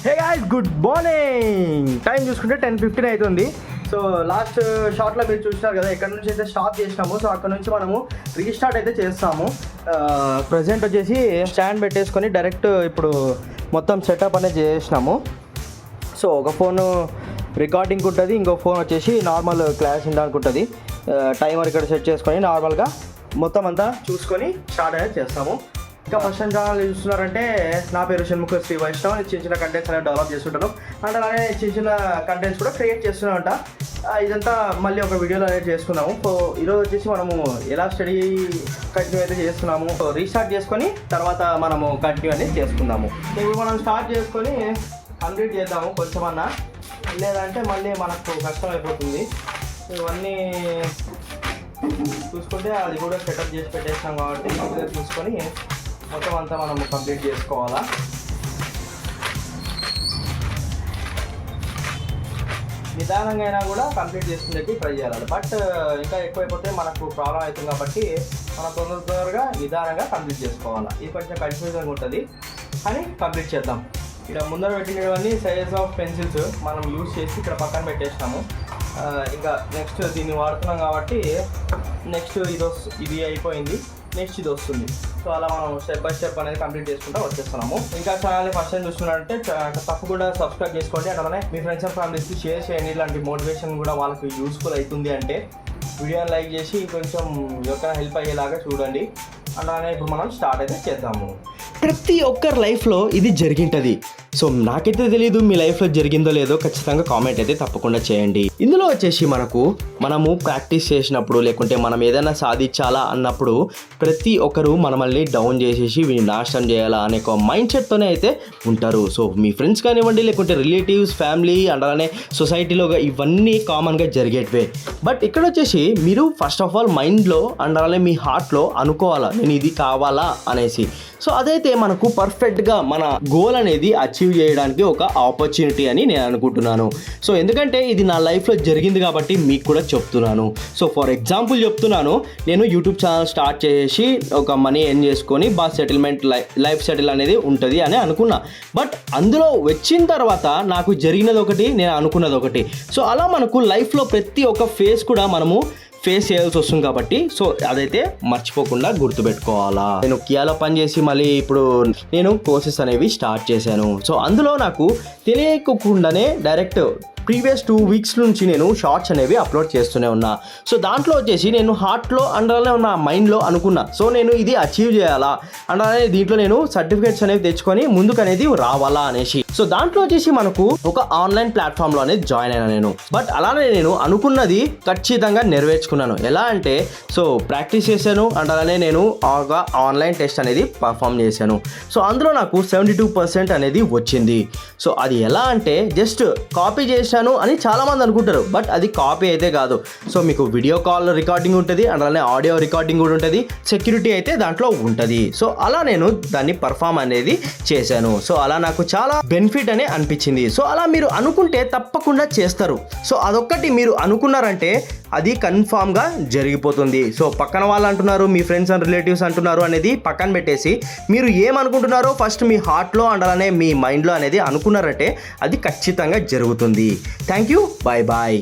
Hey guys, good morning. Time చూసుకుంటే 10:15 అవుతుంది. So last షార్ట్లో మీరు చూసినారు కదా, ఎక్కడి నుంచి అయితే స్టాప్ చేసినాము. సో అక్కడ నుంచి మనము రీస్టార్ట్ అయితే చేస్తాము. ప్రజెంట్ వచ్చేసి స్టాండ్ పెట్టేసుకొని డైరెక్ట్ ఇప్పుడు మొత్తం సెటప్ అనేది చేసినాము. సో ఒక ఫోను రికార్డింగ్ ఉంటుంది, ఇంకో ఫోన్ వచ్చేసి నార్మల్ క్లాస్ ఉండడానికి ఉంటుంది. టైమర్ ఇక్కడ సెట్ చేసుకొని నార్మల్గా మొత్తం అంతా చూసుకొని స్టార్ట్ అనేది చేస్తాము. ఇంకా ఫస్ట్ టైం ఛానల్ చూస్తున్నారంటే, నా పేరు షణ్ముఖ శ్రీ వైష్ణవ్. చిన్న చిన్న కంటెంట్స్ అనేది డెవలప్ చేస్తుంటాను అండ్ అలానే చిన్న చిన్న కంటెంట్స్ కూడా క్రియేట్ చేస్తున్నామంట. ఇదంతా మళ్ళీ ఒక వీడియోలో అనేది చేసుకున్నాము. సో ఈరోజు వచ్చేసి మనము ఎలా స్టడీ కంటిన్యూ అయితే చేస్తున్నాము, రీస్టార్ట్ చేసుకొని తర్వాత మనము కంటిన్యూ అనేది చేసుకుందాము. ఇప్పుడు మనం స్టార్ట్ చేసుకొని కంప్లీట్ చేద్దాము కొంచెమన్నా, లేదంటే మళ్ళీ మనకు కష్టం అయిపోతుంది. ఇవన్నీ చూసుకుంటే అది కూడా సెటప్ చేసి పెట్టేసినాం కాబట్టి కంప్లీట్ చూసుకొని మొత్తం అంతా మనం కంప్లీట్ చేసుకోవాలా. నిదానంగా అయినా కూడా కంప్లీట్ చేసుకునేకి ట్రై చేయాలి. బట్ ఇంకా ఎక్కువైపోతే మనకు ప్రాబ్లం అవుతుంది కాబట్టి మనం తొందరగా నిదానంగా కంప్లీట్ చేసుకోవాలి. ఇది కొంచెం కన్ఫ్యూజన్గా ఉంటుంది కానీ కంప్లీట్ చేద్దాం. ఇక్కడ ముందర పెట్టినవన్నీ సైజ్ ఆఫ్ పెన్సిల్స్ మనం యూజ్ చేసి ఇక్కడ పక్కన పెట్టేసినాము. ఇంకా నెక్స్ట్ దీన్ని వాడుతున్నాం కాబట్టి నెక్స్ట్ ఇది అయిపోయింది, నెక్స్ట్ ఇది వస్తుంది. సో అలా మనం స్టెప్ బై స్టెప్ అనేది కంప్లీట్ చేసుకుంటూ వచ్చేస్తున్నాము. ఇంకా ఛానల్ని ఫస్ట్ టైం చూస్తున్నారంటే తప్పకుండా సబ్స్క్రైబ్ చేసుకోండి. అలానే మీ ఫ్రెండ్స్ అండ్ ఫ్యామిలీస్కి షేర్ చేయండి. ఇలాంటి మోటివేషన్ కూడా వాళ్ళకి యూస్ఫుల్ అవుతుంది అంటే వీడియోని లైక్ చేసి కొంచెం ఎవరికైనా హెల్ప్ అయ్యేలాగా చూడండి. అలానే ఇప్పుడు మనం స్టార్ట్ అయితే చేద్దాము. ప్రతి ఒక్కరి లైఫ్లో ఇది జరిగింటుంది. సో నాకైతే తెలియదు మీ లైఫ్లో జరిగిందో లేదో, ఖచ్చితంగా కామెంట్ అయితే తప్పకుండా చేయండి. ఇందులో వచ్చేసి మనము ప్రాక్టీస్ చేసినప్పుడు లేకుంటే మనం ఏదైనా సాధించాలా అన్నప్పుడు ప్రతి ఒక్కరు మనల్ని డౌన్ చేసేసి వీడిని నాశనం చేయాలా అనే ఒక మైండ్ సెట్తోనే అయితే ఉంటారు. సో మీ ఫ్రెండ్స్ కానివ్వండి, లేకుంటే రిలేటివ్స్, ఫ్యామిలీ అండ్ అలానే సొసైటీలో ఇవన్నీ కామన్గా జరిగేటివే. బట్ ఇక్కడ వచ్చేసి మీరు ఫస్ట్ ఆఫ్ ఆల్ మైండ్లో అండ్ అలానే మీ హార్ట్లో అనుకోవాలా, నేను ఇది కావాలా అనేసి. సో అదైతే మనకు పర్ఫెక్ట్గా మన గోల్ అనేది అచీవ్ చేయడానికి ఒక ఆపర్చునిటీ అని నేను అనుకుంటున్నాను. సో ఎందుకంటే ఇది నా లైఫ్లో జరిగింది కాబట్టి మీకు కూడా చెప్తున్నాను. సో ఫర్ ఎగ్జాంపుల్ చెప్తున్నాను, నేను యూట్యూబ్ ఛానల్ స్టార్ట్ చేసి ఒక మనీ ఎర్న్ చేసుకొని బాగా సెటిల్మెంట్ లైఫ్ సెటిల్ అనేది ఉంటుంది అని అనుకున్నా. బట్ అందులో వచ్చిన తర్వాత నాకు జరిగినది ఒకటి, నేను అనుకున్నది ఒకటి. సో అలా మనకు లైఫ్లో ప్రతి ఒక్క ఫేజ్ కూడా మనము ఫేస్ చేయాల్సి వస్తుంది కాబట్టి సో అదైతే మర్చిపోకుండా గుర్తుపెట్టుకోవాలా. నేను కియాలో పనిచేసి మళ్ళీ ఇప్పుడు నేను కోర్సెస్ అనేవి స్టార్ట్ చేశాను. సో అందులో నాకు తెలియకుండానే డైరెక్ట్ ప్రీవియస్ 2 వీక్స్ నుంచి నేను షార్ట్స్ అనేవి అప్లోడ్ చేస్తూనే ఉన్నా. సో దాంట్లో వచ్చేసి నేను హార్ట్లో అండర్లో ఉన్న మైండ్లో అనుకున్నా, సో నేను ఇది అచీవ్ చేయాలా అండ్ అలానే దీంట్లో నేను సర్టిఫికేట్స్ అనేవి తెచ్చుకొని ముందుకు అనేది రావాలా అనేసి. సో దాంట్లో వచ్చేసి మనకు ఒక ఆన్లైన్ ప్లాట్ఫామ్లో అనేది జాయిన్ అయినా నేను. బట్ అలానే నేను అనుకున్నది ఖచ్చితంగా నెరవేర్చుకున్నాను. ఎలా అంటే సో ప్రాక్టీస్ చేశాను అండ్ అలానే నేను ఒక ఆన్లైన్ టెస్ట్ అనేది పర్ఫామ్ చేశాను. సో అందులో నాకు 72% అనేది వచ్చింది. సో అది ఎలా అంటే జస్ట్ కాపీ చేసి అని చాలామంది అనుకుంటారు, బట్ అది కాపీ అయితే కాదు. సో మీకు వీడియో కాల్ రికార్డింగ్ ఉంటుంది అండ్ అలానే ఆడియో రికార్డింగ్ కూడా ఉంటుంది, సెక్యూరిటీ అయితే దాంట్లో ఉంటుంది. సో అలా నేను దాన్ని పర్ఫామ్ అనేది చేశాను. సో అలా నాకు చాలా బెనిఫిట్ అని అనిపించింది. సో అలా మీరు అనుకుంటే తప్పకుండా చేస్తారు. సో అదొక్కటి మీరు అనుకున్నారంటే అది కన్ఫామ్గా జరిగిపోతుంది. సో పక్కన వాళ్ళు అంటున్నారు, మీ ఫ్రెండ్స్ అండ్ రిలేటివ్స్ అంటున్నారు అనేది పక్కన పెట్టేసి మీరు ఏమనుకుంటున్నారో ఫస్ట్ మీ హార్ట్లో అండ్ అలానే మీ మైండ్లో అనేది అనుకున్నారంటే అది ఖచ్చితంగా జరుగుతుంది. Thank you, bye bye.